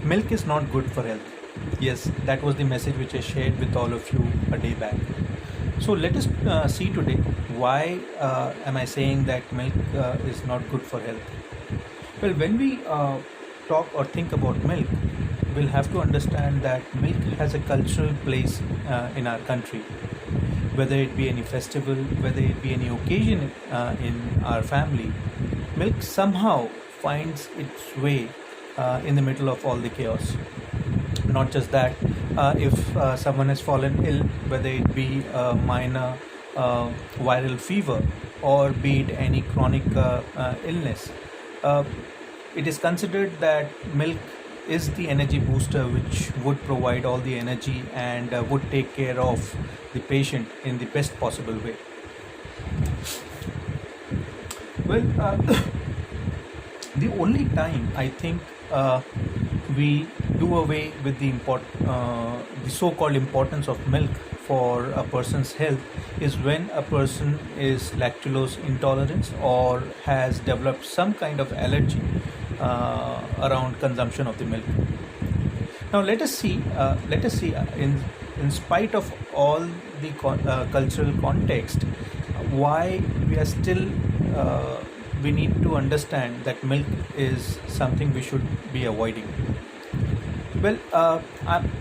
Milk is not good for health. Yes, that was the message which I shared with all of you a day back. So let us see today why am I saying that milk is not good for health. Well, when we talk or think about milk, we'll have to understand that milk has a cultural place in our country. Whether it be any festival, whether it be any occasion in our family, milk somehow finds its way in the middle of all the chaos. Not just that, if someone has fallen ill, whether it be a minor viral fever or be it any chronic illness, uh, it is considered that milk is the energy booster which would provide all the energy and would take care of the patient in the best possible way. Well, the only time I think we do away with the so-called importance of milk for a person's health is when a person is lactose intolerant or has developed some kind of allergy around consumption of the milk. Now let us see in spite of all the cultural context, why we are still we need to understand that milk is something we should be avoiding. Well,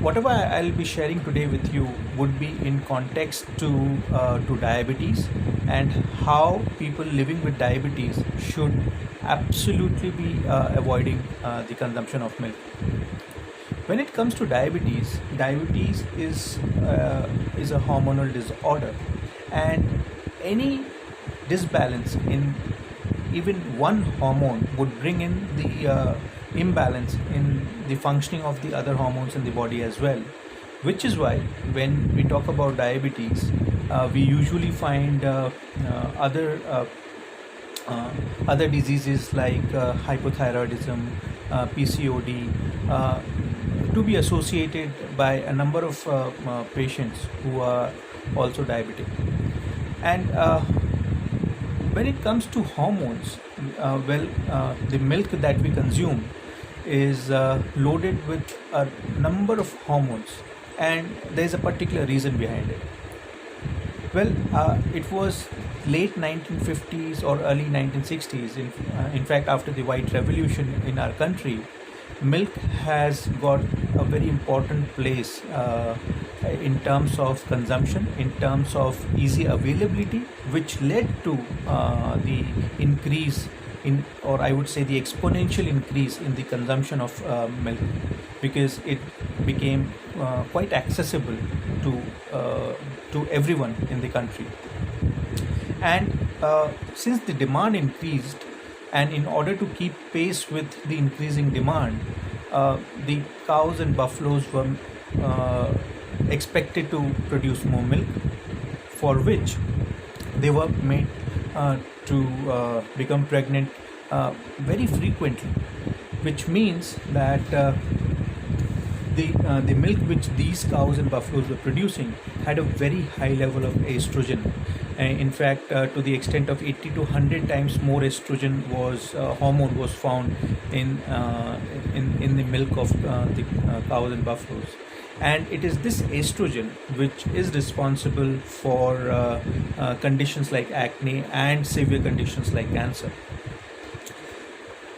whatever I'll be sharing today with you would be in context to diabetes and how people living with diabetes should absolutely be avoiding the consumption of milk. When it comes to diabetes, diabetes is a hormonal disorder, and any disbalance in even one hormone would bring in the imbalance in the functioning of the other hormones in the body as well, which is why when we talk about diabetes, we usually find other diseases like hypothyroidism, PCOD, to be associated by a number of patients who are also diabetic. And when it comes to hormones, the milk that we consume is loaded with a number of hormones, and there is a particular reason behind it. Well, it was late 1950s or early 1960s. In fact, after the White Revolution in our country, milk has got a very important place in terms of consumption, in terms of easy availability, which led to the increase in, or I would say the exponential increase in the consumption of milk, because it became quite accessible to everyone in the country. And since the demand increased, and in order to keep pace with the increasing demand, the cows and buffaloes were expected to produce more milk, for which they were made to become pregnant very frequently, which means that the milk which these cows and buffaloes were producing had a very high level of estrogen. In fact, to the extent of 80 to 100 times more estrogen hormone was found in the milk of the cows and buffaloes. And it is this estrogen which is responsible for conditions like acne and severe conditions like cancer.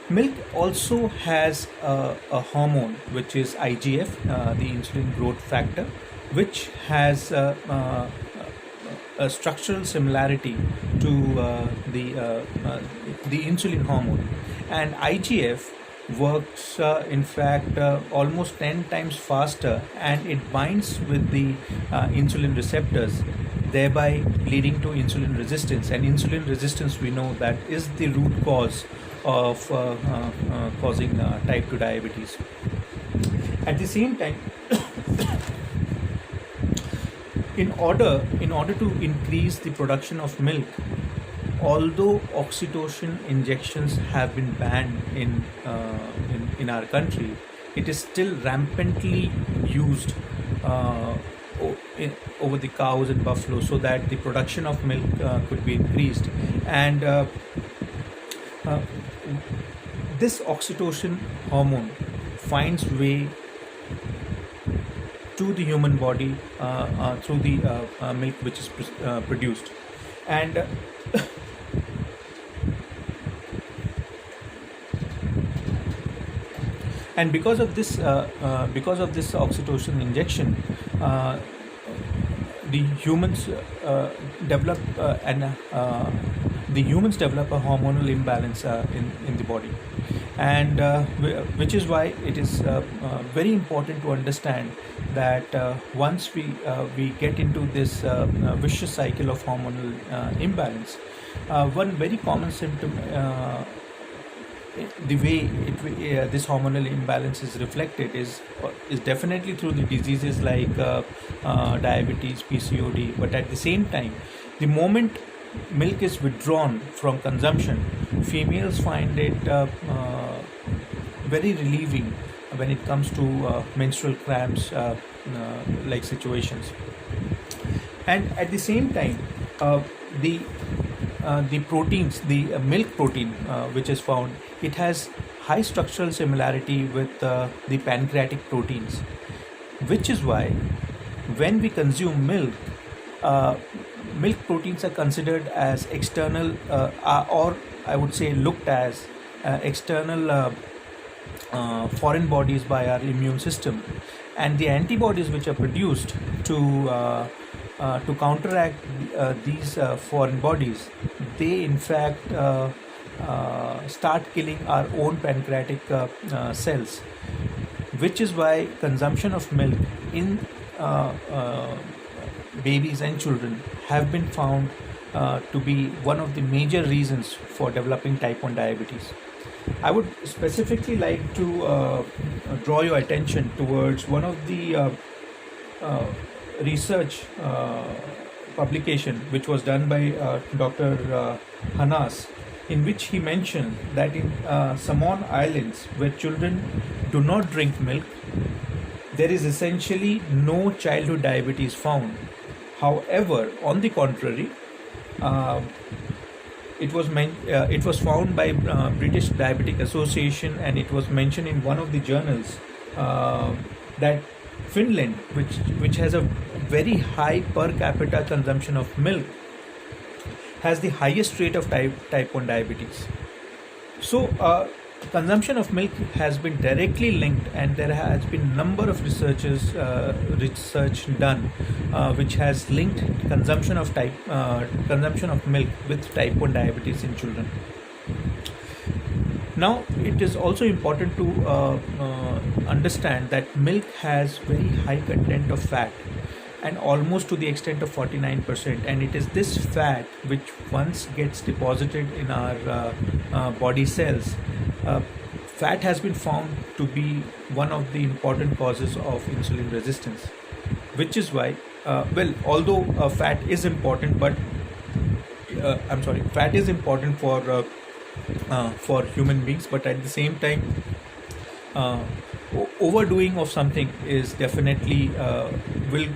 Milk also has a hormone which is IGF, the insulin growth factor, which has a structural similarity to the insulin hormone. And IGF works in fact almost 10 times faster, and it binds with the insulin receptors, thereby leading to insulin resistance. And insulin resistance, we know, that is the root cause of causing type 2 diabetes. At the same time, in order to increase the production of milk, although oxytocin injections have been banned in our country, it is still rampantly used over the cows and buffalo, so that the production of milk could be increased. And this oxytocin hormone finds way to the human body through the milk which is produced. And and because of this oxytocin injection, uh, the humans develop an the humans develop a hormonal imbalance in the body. And which is why it is very important to understand that once we get into this vicious cycle of hormonal imbalance, one very common symptom, the way this hormonal imbalance is reflected is definitely through the diseases like diabetes, PCOD. But at the same time, the moment milk is withdrawn from consumption, females find it very relieving when it comes to menstrual cramps like situations. And at the same time, uh, the the proteins, the milk protein which is found, it has high structural similarity with the pancreatic proteins, which is why when we consume milk, uh, milk proteins are considered as external, or I would say looked as external foreign bodies by our immune system. And the antibodies which are produced to counteract these foreign bodies, they in fact start killing our own pancreatic cells, which is why consumption of milk in babies and children have been found to be one of the major reasons for developing type 1 diabetes. I would specifically like to draw your attention towards one of the uh, research publication which was done by Dr. Hanas, in which he mentioned that in Samoan Islands, where children do not drink milk, there is essentially no childhood diabetes found. However, on the contrary, uh, it was found by British Diabetic Association, and it was mentioned in one of the journals that Finland, which has a very high per capita consumption of milk, has the highest rate of type 1 diabetes. So consumption of milk has been directly linked, and there has been number of research done which has linked consumption of milk with type 1 diabetes in children. Now, it is also important to understand that milk has very high content of fat, and almost to the extent of 49%. And it is this fat which once gets deposited in our body cells. Fat has been found to be one of the important causes of insulin resistance, which is why, although fat is important, but fat is important for human beings, but at the same time, uh, overdoing of something is definitely will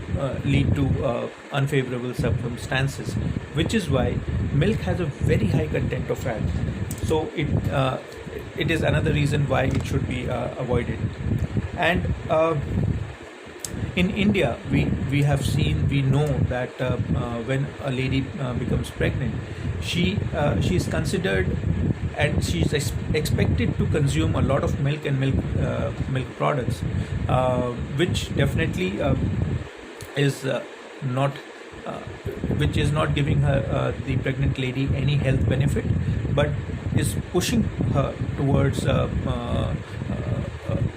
lead to unfavorable circumstances, which is why milk has a very high content of fat. So it is another reason why it should be avoided. And in India, we know that when a lady becomes pregnant, she is considered, and she is expected to consume a lot of milk and milk products, which definitely is not uh, which is not giving her, the pregnant lady, any health benefit, but is pushing her towards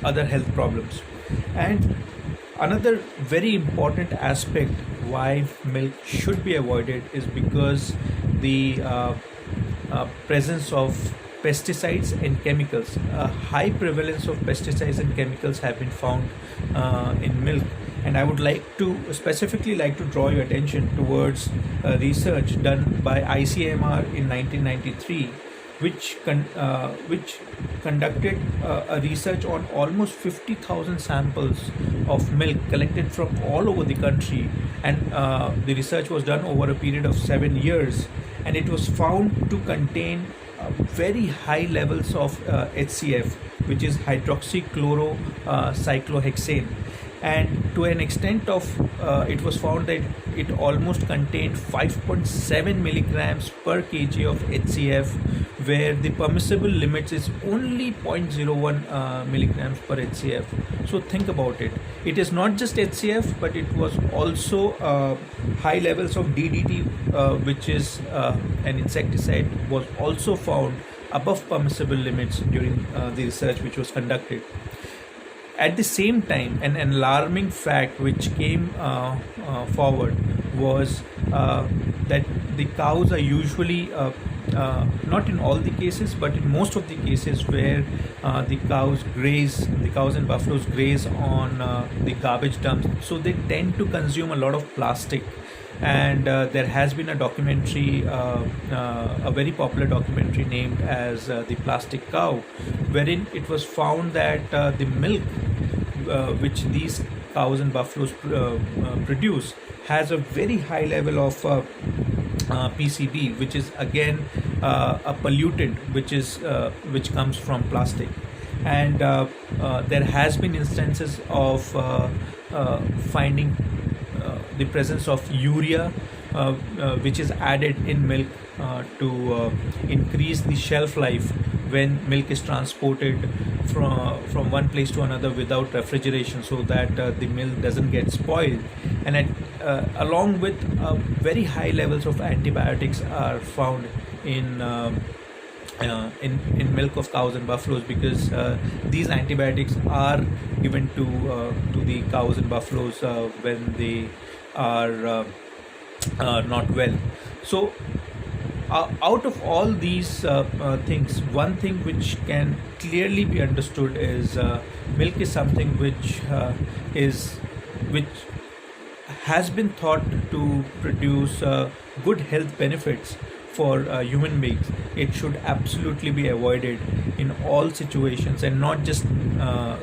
other health problems. And another very important aspect why milk should be avoided is because the presence of pesticides and chemicals. A high prevalence of pesticides and chemicals have been found in milk, and I would specifically like to draw your attention towards research done by ICMR in 1993, which conducted a research on almost 50,000 samples of milk collected from all over the country. And the research was done over a period of 7 years, and it was found to contain very high levels of HCF, which is hydroxychlorocyclohexane, and to an extent of it was found that it almost contained 5.7 milligrams per kg of HCF, where the permissible limits is only 0.01 milligrams per HCF. So think about it. It is not just HCF, but it was also high levels of DDT, which is an insecticide, was also found above permissible limits during the research which was conducted. At the same time, an alarming fact which came forward was that the cows are usually, not in all the cases, but in most of the cases where the cows and buffaloes graze on the garbage dumps, so they tend to consume a lot of plastic. And there has been a documentary, a very popular documentary named as The Plastic Cow, wherein it was found that the milk which these cows and buffaloes produce has a very high level of PCB, which is again a pollutant which comes from plastic. And there has been instances of finding the presence of urea, which is added in milk to increase the shelf life when milk is transported from one place to another without refrigeration, so that the milk doesn't get spoiled. And along with very high levels of antibiotics are found in milk of cows and buffaloes, because these antibiotics are given to the cows and buffaloes when they are not well. So out of all these things, one thing which can clearly be understood is milk is something which has been thought to produce good health benefits for human beings. It should absolutely be avoided in all situations, and not just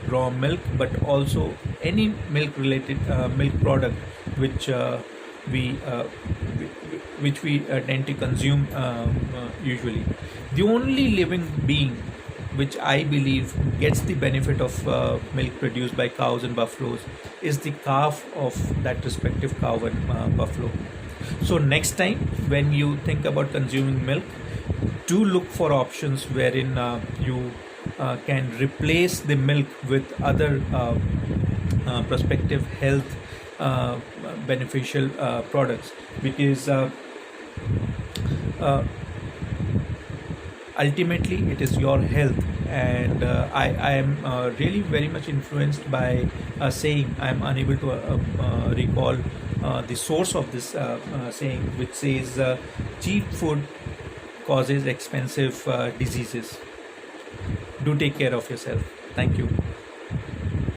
raw milk, but also any milk related milk product which we tend to consume usually. The only living being which I believe gets the benefit of milk produced by cows and buffaloes is the calf of that respective cow and buffalo. So next time when you think about consuming milk, do look for options wherein you can replace the milk with other prospective health beneficial products, because ultimately it is your health. And I am really very much influenced by saying, I am unable to recall the source of this saying, which says cheap food causes expensive diseases. Do take care of yourself. Thank you.